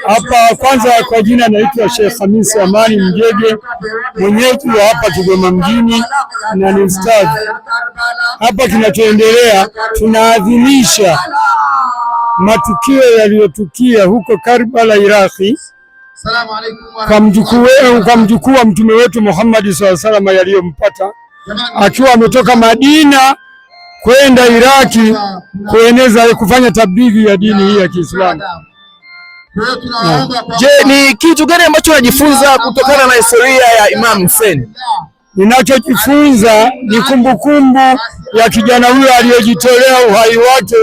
Hapa kwanza kwa jina naitwa Sheikh Hamisi Amani Mjege, mwenyeji wa hapa Kigoma mjini na ni ustadhi. Hapa kinachoendelea, tunaadhimisha matukio yaliyotukia huko Karbala, Iraki, kwa mjukuu wa mtume wetu Muhammad sallallahu alaihi wasallam, yaliyompata akiwa ametoka Madina kwenda Iraki kufanya tablighi ya dini hii ya Kiislamu. Je, ni kitu gani ambacho unajifunza kutokana na historia ya Imam Hussein? Ninachojifunza ni kumbukumbu ya kijana huyo aliyejitolea uhai wake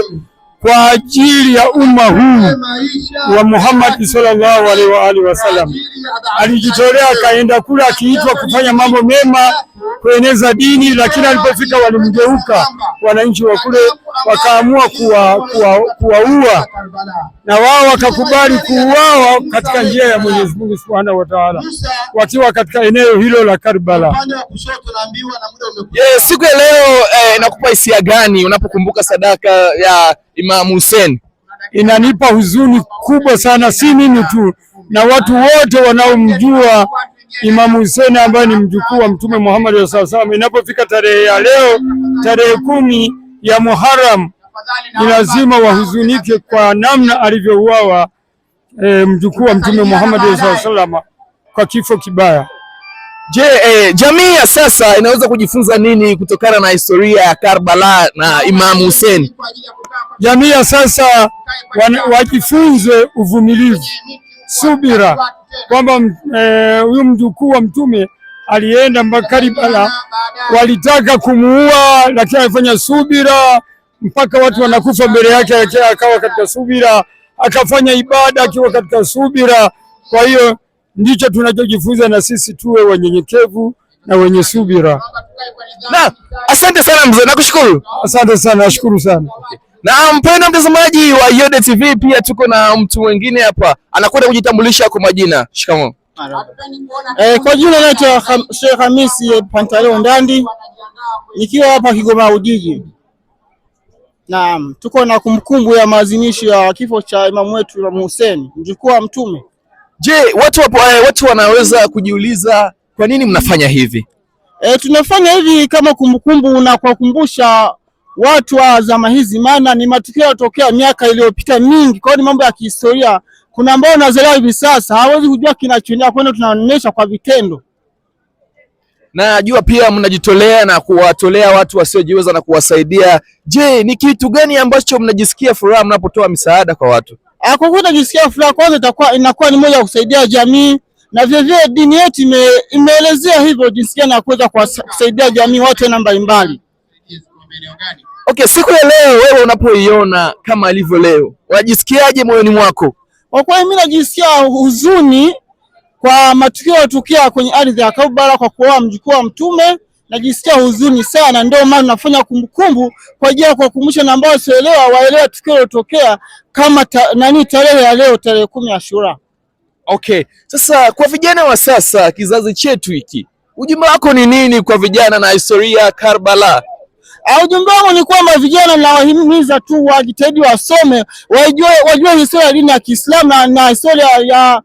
kwa ajili ya umma huu wa Muhammad sallallahu alaihi wa alihi wasallam. Alijitolea akaenda kula akiitwa kufanya mambo mema, kueneza dini, lakini alipofika walimgeuka wananchi wa kule, wakaamua kuwaua, na wao wakakubali kuuawa katika njia ya Mwenyezi Mungu Subhanahu wa Ta'ala, wakiwa katika eneo hilo la Karbala. Siku ya leo inakupa hisia gani unapokumbuka sadaka ya Imam Hussein? Inanipa huzuni kubwa sana, si mimi tu, na watu wote wanaomjua Imam Hussein ambaye ni mjukuu wa Mtume Muhammad sallallahu alaihi wasallam. Inapofika tarehe ya leo, tarehe 10 ya Muharram, ni lazima wahuzunike kwa namna alivyouawa mjukuu wa Mtume Muhammad sallallahu alaihi wasallam kwa kifo kibaya. Je, jamii ya sasa inaweza kujifunza nini kutokana na historia ya Karbala na Imam Hussein? Jamii ya sasa wajifunze uvumilivu, subira, kwamba huyu mjukuu wa mtume alienda mpaka Karbala, walitaka kumuua, lakini alifanya subira mpaka watu wanakufa mbele yake, akawa katika subira, akafanya ibada akiwa katika subira. Kwa hiyo ndicho tunachojifunza, na sisi tuwe wanyenyekevu na wenye subira. Na asante sana mzee, nakushukuru. Asante sana, nashukuru sana. Na mpendwa mtazamaji wa Yote TV, pia tuko na mtu mwingine hapa, anakwenda kujitambulisha kwa majina. Shikamoo. Kwa jina naitwa Sheikh Hamisi Pantaleon Ndandi, nikiwa hapa Kigoma Ujiji. Naam, tuko na kumbukumbu ya maadhimisho ya kifo cha Imam wetu Imam Hussein, mjukuu wa mtume. Je, watu wanaweza kujiuliza kwa nini mnafanya hivi? Tunafanya hivi kama kumbukumbu na kuwakumbusha watu wa zama hizi, maana ni matukio yaliyotokea miaka iliyopita mingi. Kwa hiyo ni mambo ya kihistoria. Kuna ambao wanazaliwa hivi sasa hawezi kujua kinachoendelea, kwa hiyo tunaonyesha kwa vitendo. Najua pia mnajitolea na kuwatolea watu wasiojiweza na kuwasaidia. Je, ni kitu gani ambacho mnajisikia furaha mnapotoa misaada kwa watu? Kwa kweli najisikia furaha, kwanza inakuwa ni moja ya kusaidia jamii, na vile dini yetu imeelezea hivyo jinsi gani ya kuweza kusaidia jamii watu na mbalimbali. Okay, siku ya leo wewe unapoiona kama ilivyo leo, unajisikiaje moyoni mwako? Kwa kweli mimi najisikia huzuni kwa matukio yaliyotokea kwenye ardhi ya Karbala kwa kuoa mjukuu wa mtume. Najisikia huzuni sana, ndio maana nafanya kumbukumbu kwa ajili ya kuwakumbusha na ambao wasioelewa waelewe tukio lilotokea kama tarehe ya leo, tarehe 10 Ashura. Okay, sasa kwa vijana wa sasa, kizazi chetu hiki, ujumbe wako ni nini kwa vijana na historia ya Karbala? Ujumbe wangu ni kwamba vijana nawahimiza tu wajitahidi, wasome, wajue historia ya dini ya Kiislamu na historia ya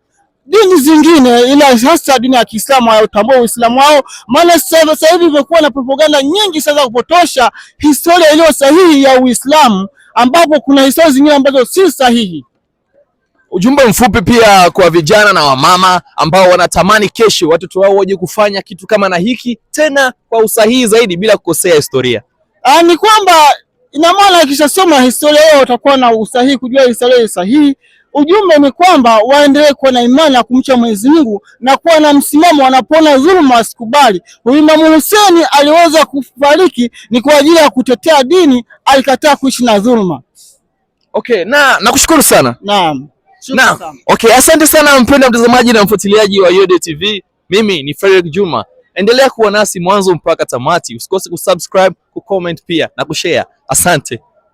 dini zingine, ila hasa dini ya Kiislamu watambue Uislamu wao, maana sasa hivi imekuwa na propaganda nyingi sasa kupotosha historia iliyo sahihi ya Uislamu, ambapo kuna historia zingine ambazo si sahihi. Ujumbe mfupi pia kwa vijana na wamama ambao wanatamani kesho watoto wao waje kufanya kitu kama na hiki, tena kwa usahihi zaidi bila kukosea historia. Ni kwamba ina maana akishasoma historia yao watakuwa na usahihi, kujua historia sahihi. Ujumbe ni kwamba waendelee kuwa na imani na kumcha Mwenyezi Mungu na kuwa na msimamo, wanapoona dhuluma wasikubali. Imam Hussein aliweza kufariki ni kwa ajili ya kutetea dini, alikataa kuishi na dhuluma. Okay, nakushukuru sana. Naam. Okay, asante sana mpendwa mtazamaji na mfuatiliaji wa Yote TV. Mimi ni Fredrick Juma. Endelea kuwa nasi mwanzo mpaka tamati. Usikose kusubscribe, kucomment pia na kushare. Asante.